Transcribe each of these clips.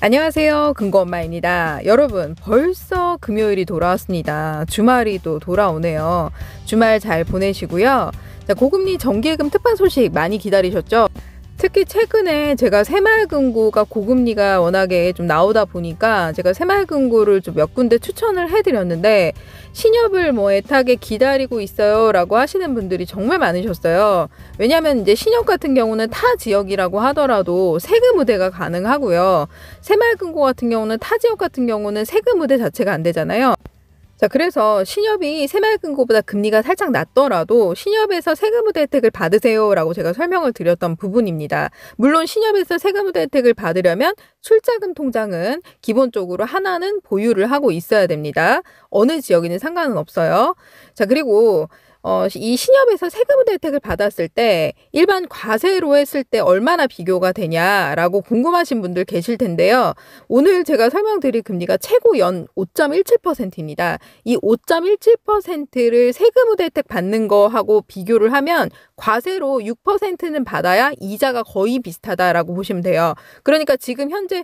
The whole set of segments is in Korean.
안녕하세요. 금고엄마입니다. 여러분, 벌써 금요일이 돌아왔습니다. 주말이 또 돌아오네요. 주말 잘 보내시고요. 자, 고금리 정기예금 특판 소식 많이 기다리셨죠? 특히 최근에 제가 새마을금고가 고금리가 워낙에 좀 나오다 보니까 제가 새마을금고를 좀 몇 군데 추천을 해드렸는데 신협을 애타게 기다리고 있어요 라고 하시는 분들이 정말 많으셨어요. 왜냐하면 이제 신협 같은 경우는 타 지역이라고 하더라도 세금 우대가 가능하고요. 새마을금고 같은 경우는 타 지역 같은 경우는 세금 우대 자체가 안 되잖아요. 자, 그래서 신협이 새마을금고보다 금리가 살짝 낮더라도 신협에서 세금우대 혜택을 받으세요 라고 제가 설명을 드렸던 부분입니다. 물론 신협에서 세금우대 혜택을 받으려면 출자금 통장은 기본적으로 하나는 보유를 하고 있어야 됩니다. 어느 지역이든 상관은 없어요. 자, 그리고 이 신협에서 세금우대 혜택을 받았을 때 일반 과세로 했을 때 얼마나 비교가 되냐라고 궁금하신 분들 계실 텐데요. 오늘 제가 설명드릴 금리가 최고 연 5.17%입니다. 이 5.17%를 세금우대 혜택 받는 거하고 비교를 하면 과세로 6%는 받아야 이자가 거의 비슷하다라고 보시면 돼요. 그러니까 지금 현재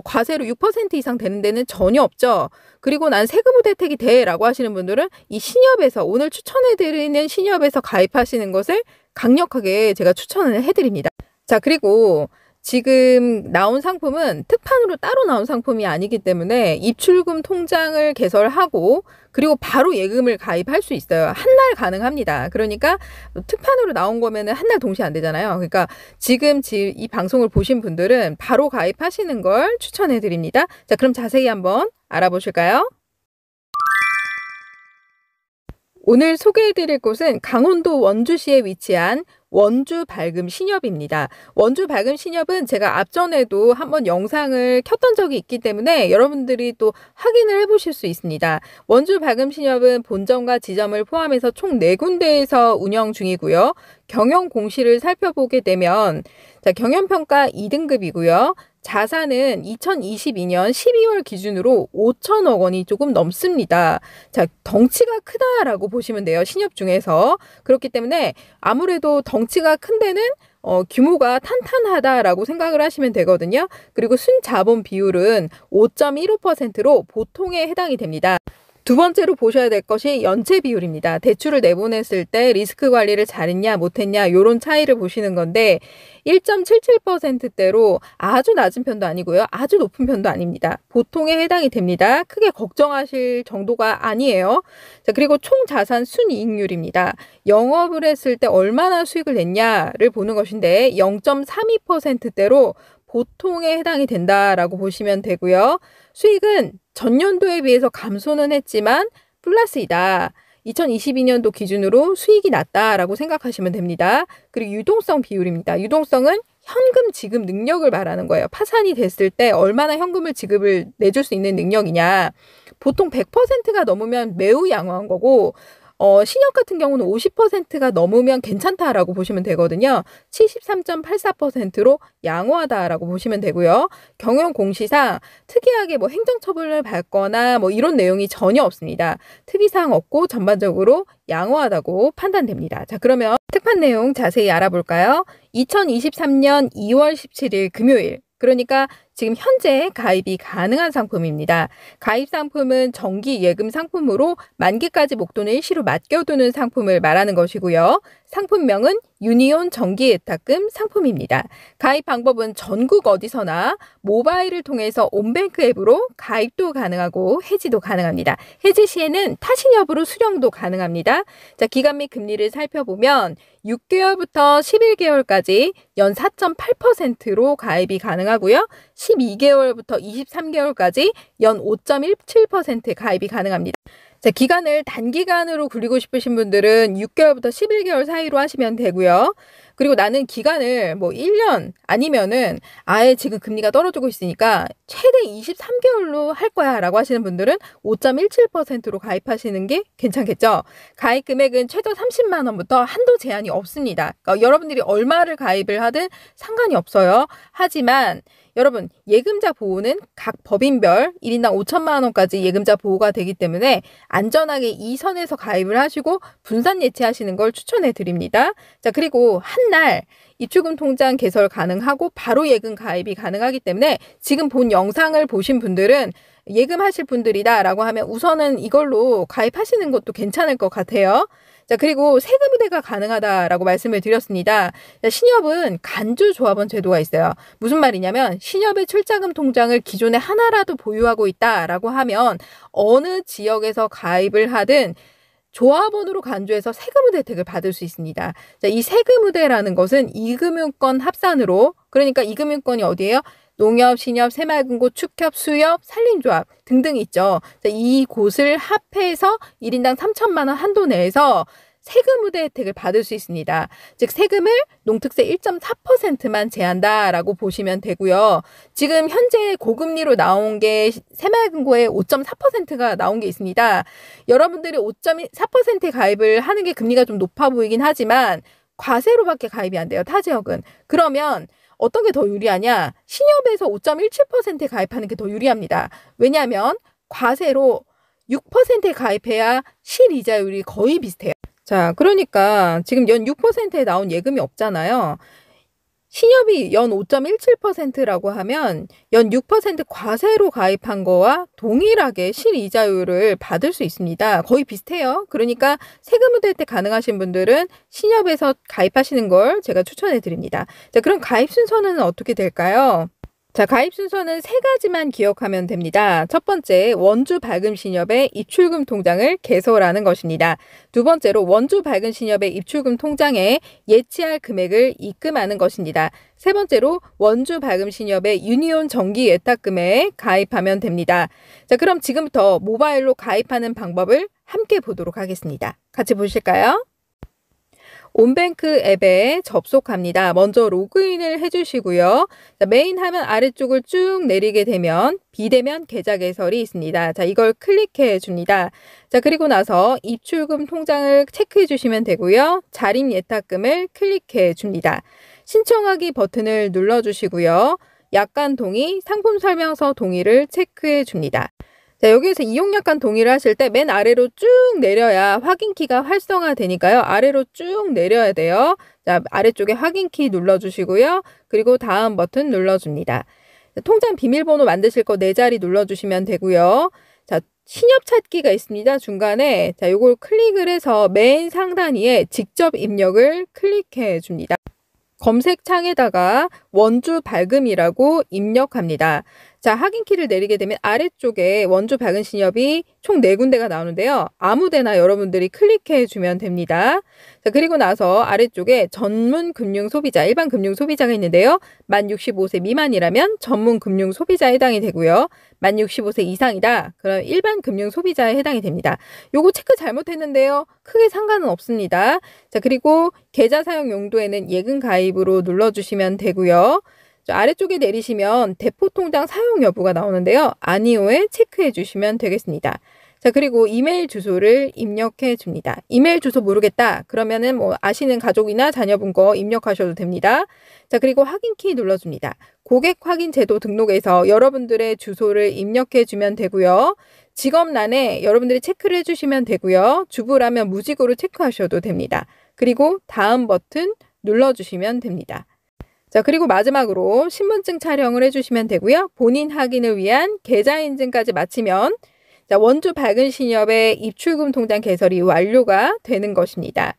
과세로 6% 이상 되는 데는 전혀 없죠. 그리고 난 세금우대 혜택이 돼 라고 하시는 분들은 이 신협에서 오늘 추천해드리는 신협에서 가입하시는 것을 강력하게 제가 추천을 해드립니다. 자, 그리고 지금 나온 상품은 특판으로 따로 나온 상품이 아니기 때문에 입출금 통장을 개설하고 그리고 바로 예금을 가입할 수 있어요. 한 날 가능합니다. 그러니까 특판으로 나온 거면은 한 달 동시에 안 되잖아요. 그러니까 지금 이 방송을 보신 분들은 바로 가입하시는 걸 추천해 드립니다. 자, 그럼 자세히 한번 알아보실까요? 오늘 소개해드릴 곳은 강원도 원주시에 위치한 원주 밝음 신협입니다. 원주 밝음 신협은 제가 앞전에도 한번 영상을 켰던 적이 있기 때문에 여러분들이 또 확인을 해보실 수 있습니다. 원주 밝음 신협은 본점과 지점을 포함해서 총 4군데에서 운영 중이고요. 경영 공시를 살펴보게 되면 경영평가 2등급이고요. 자산은 2022년 12월 기준으로 5천억 원이 조금 넘습니다. 자, 덩치가 크다라고 보시면 돼요. 신협 중에서. 그렇기 때문에 아무래도 덩치가 큰 데는 규모가 탄탄하다라고 생각을 하시면 되거든요. 그리고 순자본 비율은 5.15%로 보통에 해당이 됩니다. 두 번째로 보셔야 될 것이 연체 비율입니다. 대출을 내보냈을 때 리스크 관리를 잘했냐 못했냐 이런 차이를 보시는 건데 1.77%대로 아주 낮은 편도 아니고요. 아주 높은 편도 아닙니다. 보통에 해당이 됩니다. 크게 걱정하실 정도가 아니에요. 자, 그리고 총 자산 순이익률입니다. 영업을 했을 때 얼마나 수익을 냈냐를 보는 것인데 0.32%대로 보통에 해당이 된다라고 보시면 되고요. 수익은 전년도에 비해서 감소는 했지만 플러스이다. 2022년도 기준으로 수익이 낮다라고 생각하시면 됩니다. 그리고 유동성 비율입니다. 유동성은 현금 지급 능력을 말하는 거예요. 파산이 됐을 때 얼마나 현금을 지급을 내줄 수 있는 능력이냐. 보통 100%가 넘으면 매우 양호한 거고 신협 같은 경우는 50%가 넘으면 괜찮다라고 보시면 되거든요. 73.84%로 양호하다라고 보시면 되고요. 경영 공시상 특이하게 행정처분을 받거나 이런 내용이 전혀 없습니다. 특이사항 없고 전반적으로 양호하다고 판단됩니다. 자, 그러면 특판 내용 자세히 알아볼까요? 2023년 2월 17일 금요일. 그러니까 지금 현재 가입이 가능한 상품입니다. 가입 상품은 정기 예금 상품으로 만기까지 목돈을 일시로 맡겨두는 상품을 말하는 것이고요. 상품명은 유니온 정기 예탁금 상품입니다. 가입 방법은 전국 어디서나 모바일을 통해서 온뱅크 앱으로 가입도 가능하고 해지도 가능합니다. 해지 시에는 타신협으로 수령도 가능합니다. 자, 기간 및 금리를 살펴보면 6개월부터 11개월까지 연 4.8%로 가입이 가능하고요. 12개월부터 23개월까지 연 5.17% 가입이 가능합니다. 자, 기간을 단기간으로 굴리고 싶으신 분들은 6개월부터 11개월 사이로 하시면 되고요. 그리고 나는 기간을 1년 아니면은 아예 지금 금리가 떨어지고 있으니까 최대 23개월로 할 거야 라고 하시는 분들은 5.17%로 가입하시는 게 괜찮겠죠. 가입 금액은 최저 30만 원부터 한도 제한이 없습니다. 그러니까 여러분들이 얼마를 가입을 하든 상관이 없어요. 하지만 여러분, 예금자 보호는 각 법인별 1인당 5천만 원까지 예금자 보호가 되기 때문에 안전하게 이 선에서 가입을 하시고 분산 예치하시는 걸 추천해 드립니다. 자, 그리고 한 한 날 입출금 통장 개설 가능하고 바로 예금 가입이 가능하기 때문에 지금 본 영상을 보신 분들은 예금하실 분들이다라고 하면 우선은 이걸로 가입하시는 것도 괜찮을 것 같아요. 자, 그리고 세금 우대가 가능하다라고 말씀을 드렸습니다. 자, 신협은 간주조합원 제도가 있어요. 무슨 말이냐면 신협의 출자금 통장을 기존에 하나라도 보유하고 있다라고 하면 어느 지역에서 가입을 하든 조합원으로 간주해서 세금우대 혜택을 받을 수 있습니다. 자, 이 세금우대라는 것은 이금융권 합산으로, 그러니까 이금융권이 어디예요? 농협, 신협, 새마을금고, 축협, 수협, 산림조합 등등 있죠. 자, 이곳을 합해서 1인당 3천만 원 한도 내에서 세금우대 혜택을 받을 수 있습니다. 즉 세금을 농특세 1.4%만 제한다라고 보시면 되고요. 지금 현재 고금리로 나온 게 새마을금고에 5.4%가 나온 게 있습니다. 여러분들이 5.4%에 가입을 하는 게 금리가 좀 높아 보이긴 하지만 과세로밖에 가입이 안 돼요. 타 지역은. 그러면 어떤 게 더 유리하냐? 신협에서 5.17%에 가입하는 게 더 유리합니다. 왜냐하면 과세로 6%에 가입해야 실이자율이 거의 비슷해요. 자, 그러니까 지금 연 6%에 나온 예금이 없잖아요. 신협이 연 5.17%라고 하면 연 6% 과세로 가입한 거와 동일하게 실이자율을 받을 수 있습니다. 거의 비슷해요. 그러니까 세금우대 혜택 가능하신 분들은 신협에서 가입하시는 걸 제가 추천해 드립니다. 자, 그럼 가입 순서는 어떻게 될까요? 자, 가입 순서는 세 가지만 기억하면 됩니다. 첫 번째, 원주 발금 신협의 입출금 통장을 개설하는 것입니다. 두 번째로 원주 발금 신협의 입출금 통장에 예치할 금액을 입금하는 것입니다. 세 번째로 원주 발금 신협의 유니온 정기 예탁금에 가입하면 됩니다. 자, 그럼 지금부터 모바일로 가입하는 방법을 함께 보도록 하겠습니다. 같이 보실까요? 온뱅크 앱에 접속합니다. 먼저 로그인을 해주시고요. 자, 메인 화면 아래쪽을 쭉 내리게 되면 비대면 계좌 개설이 있습니다. 자, 이걸 클릭해 줍니다. 자, 그리고 나서 입출금 통장을 체크해 주시면 되고요. 자립 예탁금을 클릭해 줍니다. 신청하기 버튼을 눌러주시고요. 약관 동의, 상품 설명서 동의를 체크해 줍니다. 자, 여기에서 이용약관 동의를 하실 때 맨 아래로 쭉 내려야 확인키가 활성화되니까요. 아래로 쭉 내려야 돼요. 자, 아래쪽에 확인키 눌러주시고요. 그리고 다음 버튼 눌러줍니다. 자, 통장 비밀번호 만드실 거 4자리 눌러주시면 되고요. 자, 신협 찾기가 있습니다. 중간에. 자, 요걸 클릭을 해서 맨 상단 위에 직접 입력을 클릭해 줍니다. 검색창에다가 원주 발금이라고 입력합니다. 자, 확인키를 내리게 되면 아래쪽에 원주 발금 신협이 총 4군데가 나오는데요. 아무데나 여러분들이 클릭해 주면 됩니다. 자, 그리고 나서 아래쪽에 전문 금융 소비자, 일반 금융 소비자가 있는데요. 만 65세 미만이라면 전문 금융 소비자에 해당이 되고요. 만 65세 이상이다. 그럼 일반 금융 소비자에 해당이 됩니다. 요거 체크 잘못했는데요. 크게 상관은 없습니다. 자, 그리고 계좌 사용 용도에는 예금 가입으로 눌러주시면 되고요. 아래쪽에 내리시면 대포통장 사용 여부가 나오는데요. 아니오에 체크해 주시면 되겠습니다. 자, 그리고 이메일 주소를 입력해 줍니다. 이메일 주소 모르겠다. 그러면은 뭐 아시는 가족이나 자녀분 거 입력하셔도 됩니다. 자, 그리고 확인키 눌러줍니다. 고객 확인 제도 등록에서 여러분들의 주소를 입력해 주면 되고요. 직업란에 여러분들이 체크를 해주시면 되고요. 주부라면 무직으로 체크하셔도 됩니다. 그리고 다음 버튼 눌러주시면 됩니다. 자, 그리고 마지막으로 신분증 촬영을 해주시면 되고요. 본인 확인을 위한 계좌 인증까지 마치면 자, 원주 발금 신협의 입출금 통장 개설이 완료가 되는 것입니다.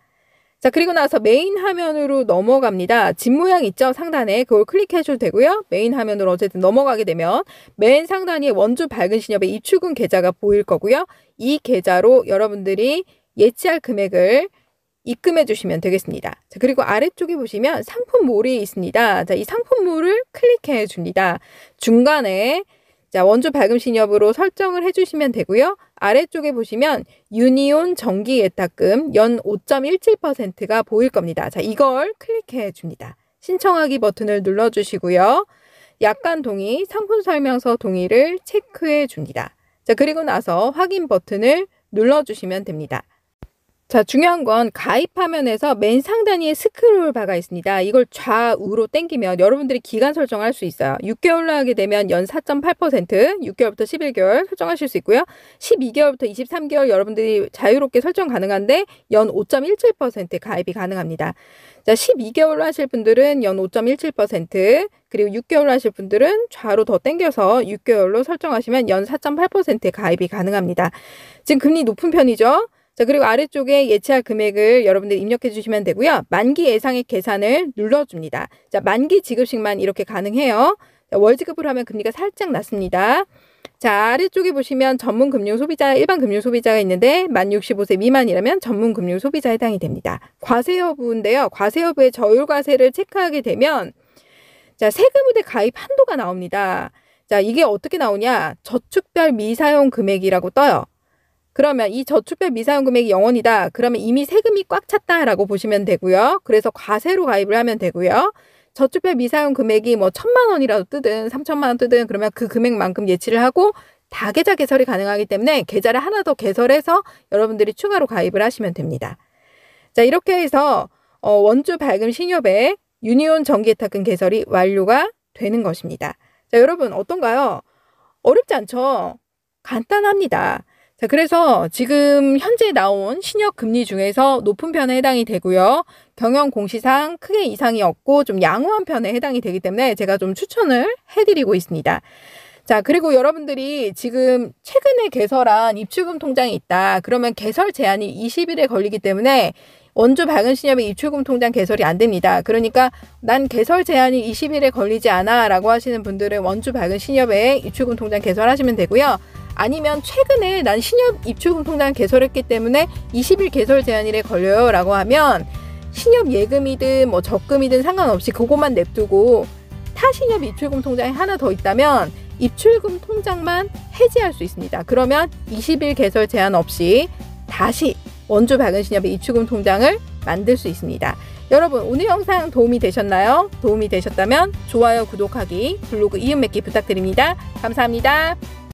자, 그리고 나서 메인 화면으로 넘어갑니다. 집 모양 있죠? 상단에 그걸 클릭해 줘도 되고요. 메인 화면으로 어쨌든 넘어가게 되면 맨 상단에 원주 발금 신협의 입출금 계좌가 보일 거고요. 이 계좌로 여러분들이 예치할 금액을 입금해 주시면 되겠습니다. 자, 그리고 아래쪽에 보시면 상품몰이 있습니다. 자, 이 상품몰을 클릭해 줍니다. 중간에 자, 원주 발금 신협으로 설정을 해주시면 되고요. 아래쪽에 보시면 유니온 정기 예탁금 연 5.17%가 보일 겁니다. 자, 이걸 클릭해 줍니다. 신청하기 버튼을 눌러주시고요. 약관 동의, 상품 설명서 동의를 체크해 줍니다. 자, 그리고 나서 확인 버튼을 눌러주시면 됩니다. 자, 중요한 건 가입 화면에서 맨 상단위에 스크롤 바가 있습니다. 이걸 좌우로 당기면 여러분들이 기간 설정할 수 있어요. 6개월로 하게 되면 연 4.8%, 6개월부터 11개월 설정하실 수 있고요. 12개월부터 23개월 여러분들이 자유롭게 설정 가능한데 연 5.17% 가입이 가능합니다. 자, 12개월로 하실 분들은 연 5.17%, 그리고 6개월로 하실 분들은 좌로 더 당겨서 6개월로 설정하시면 연 4.8% 가입이 가능합니다. 지금 금리 높은 편이죠. 자, 그리고 아래쪽에 예치할 금액을 여러분들이 입력해 주시면 되고요. 만기 예상액 계산을 눌러줍니다. 자, 만기 지급식만 이렇게 가능해요. 자, 월 지급으로 하면 금리가 살짝 낮습니다. 자, 아래쪽에 보시면 전문 금융 소비자, 일반 금융 소비자가 있는데 만 65세 미만이라면 전문 금융 소비자 해당이 됩니다. 과세 여부인데요. 과세 여부의 저율 과세를 체크하게 되면 자, 세금의대 가입 한도가 나옵니다. 자, 이게 어떻게 나오냐? 저축별 미사용 금액이라고 떠요. 그러면 이 저축별 미사용 금액이 0원이다. 그러면 이미 세금이 꽉 찼다라고 보시면 되고요. 그래서 과세로 가입을 하면 되고요. 저축별 미사용 금액이 뭐 1,000만 원이라도 뜨든 3,000만 원 뜨든 그러면 그 금액만큼 예치를 하고 다계좌 개설이 가능하기 때문에 계좌를 하나 더 개설해서 여러분들이 추가로 가입을 하시면 됩니다. 자, 이렇게 해서 원주 발금 신협액 유니온 정기예탁금 개설이 완료가 되는 것입니다. 자, 여러분 어떤가요? 어렵지 않죠? 간단합니다. 자, 그래서 지금 현재 나온 신협 금리 중에서 높은 편에 해당이 되고요. 경영 공시상 크게 이상이 없고 좀 양호한 편에 해당이 되기 때문에 제가 좀 추천을 해드리고 있습니다. 자, 그리고 여러분들이 지금 최근에 개설한 입출금 통장이 있다. 그러면 개설 제한이 20일에 걸리기 때문에 원주 발금 신협의 입출금 통장 개설이 안 됩니다. 그러니까 난 개설 제한이 20일에 걸리지 않아 라고 하시는 분들은 원주 발금 신협의 입출금 통장 개설하시면 되고요. 아니면 최근에 난 신협 입출금 통장 개설했기 때문에 20일 개설 제한일에 걸려요 라고 하면 신협 예금이든 뭐 적금이든 상관없이 그것만 냅두고 타 신협 입출금 통장이 하나 더 있다면 입출금 통장만 해지할 수 있습니다. 그러면 20일 개설 제한 없이 다시 원주 발금 신협의 입출금 통장을 만들 수 있습니다. 여러분 오늘 영상 도움이 되셨나요? 도움이 되셨다면 좋아요, 구독하기, 블로그 이음 맺기 부탁드립니다. 감사합니다.